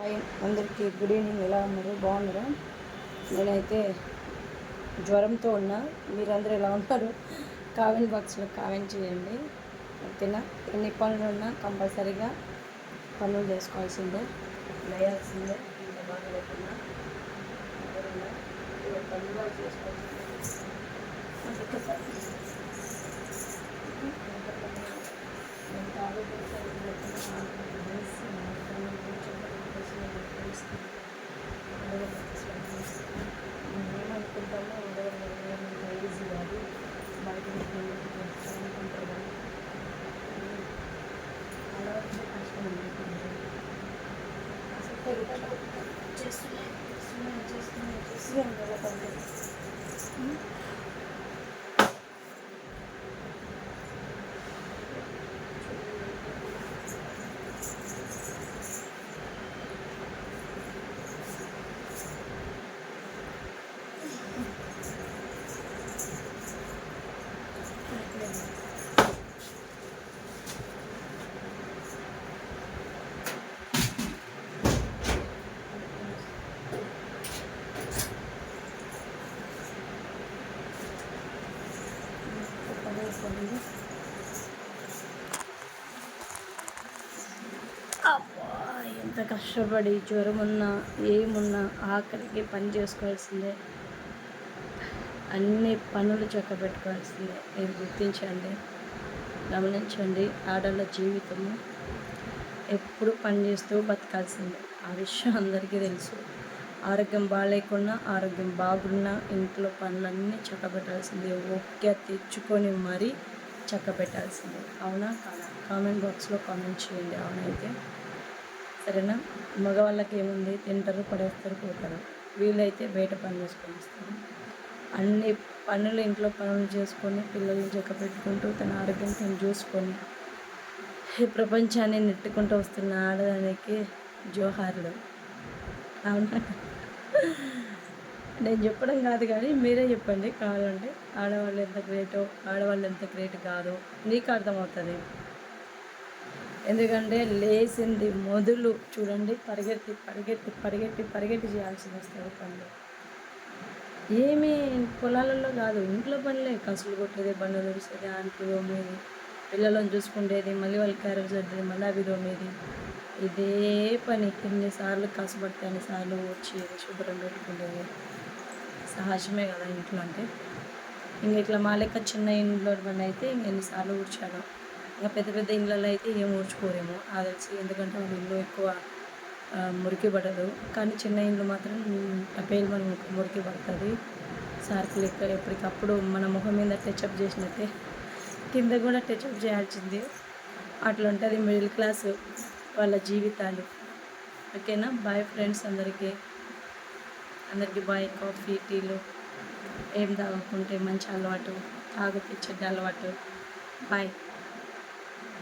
Hi అందరికీ good evening. ఎలా ఉన్నారు? బాగున్నారా? నేనైతే జ్వరంతో ఉన్నా. మీరందరూ ఎలా ఉన్నారు? కామెంట్ బాక్స్లో కామెంట్ చేయండి. ఓకేనా? ఎన్ని పనులు ఉన్నా కంపల్సరీగా పనులు చేసుకోవాల్సిందే, లేయాల్సిందే. ఇంత బాగా లేకున్నా పనులు చేసుకోవాల్సిందే. ఎంత ఆరోగ్యం సరిగ్గా ఏమనుకుంటామో అంత ఈజీ కాదు. బయట అనుకుంటారు కానీ అలా వచ్చే కష్టం ఉంటుంది. అసలు చేస్తున్నాయి ఎలా పడుతుంది. అబ్బా, ఎంత కష్టపడి జ్వరం ఉన్నా ఏమున్నా ఆఖరికి పని చేసుకోవాల్సిందే, అన్ని పనులు చక్క పెట్టుకోవాల్సిందే. మీరు గుర్తించండి, గమనించండి. ఆడవాళ్ళ జీవితము ఎప్పుడు పని చేస్తూ బతకాల్సిందే. ఆ విషయం అందరికీ తెలుసు. ఆరోగ్యం బాగాలేకున్నా, ఆరోగ్యం బాగున్నా ఇంట్లో పనులన్నీ చక్కబెట్టాల్సిందే. ఓకే తెచ్చుకొని మరీ చక్కబెట్టాల్సిందే. అవునా కాదా? కామెంట్ బాక్స్లో కామెంట్ చేయండి. అవునైతే సరేనా? మగవాళ్ళకి ఏముంది, తింటారు, పడేస్తారు, పోతారు. వీళ్ళైతే బయట పని చేసుకొని వస్తారు. అన్ని పనులు ఇంట్లో పనులు చేసుకొని పిల్లల్ని చక్కబెట్టుకుంటూ తన ఆరోగ్యం తను చూసుకొని ఈ ప్రపంచాన్ని నెట్టుకుంటూ వస్తున్న ఆడదానికి జోహార్లు. అవునా? నేను చెప్పడం కాదు కానీ మీరే చెప్పండి కావాలంటే. ఆడవాళ్ళు ఎంత గ్రేటో, ఆడవాళ్ళు ఎంత గ్రేట్ కాదో నీకు అర్థమవుతుంది. ఎందుకంటే లేచింది మొదలు చూడండి, పరిగెత్తి పరిగెత్తి పరిగెత్తి పరిగెత్తి చేయాల్సి వస్తుంది పనులు. ఏమీ పొలాలలో కాదు, ఇంట్లో పనులే. కసులు కొట్టేది, బండ్లు తుడిచేది, అంట్లు తోమేది, పిల్లలను చూసుకునేది, మళ్ళీ వాళ్ళ క్యారెట్ చదివేది, మళ్ళీ అవి తోమేది. ఇదే పని. ఎన్నిసార్లు కష్టపడితే అన్నిసార్లు వచ్చేది, శుభ్రం పెట్టుకునేది. సహజమే కదా ఇంట్లో అంటే. ఇంక ఇట్లా మా లెక్క చిన్న ఇంట్లో పని అయితే ఎన్నిసార్లు ఊడ్చాను. ఇంకా పెద్ద పెద్ద ఇళ్ళల్లో అయితే ఏం ఊడ్చుకోరేమో నాకు తెలిసి. ఎందుకంటే వాళ్ళ ఇల్లు ఎక్కువ మురికి పడదు. కానీ చిన్న ఇండ్లు మాత్రం పేలు మన మురికి పడుతుంది. సార్కి లెక్క ఎప్పటికప్పుడు మన ముఖం మీద టచ్అప్ చేసినట్టే కింద కూడా టచ్అప్ చేయాల్సింది. అట్లా ఉంటుంది మిడిల్ క్లాస్ వాళ్ళ జీవితాలు. ఓకేనా? Bye friends. అందరికీ బాయ్. కాఫీ టీలు ఏం తాగకుంటే మంచి అలవాటు, తాగితే చెడ్డ అలవాటు. బాయ్.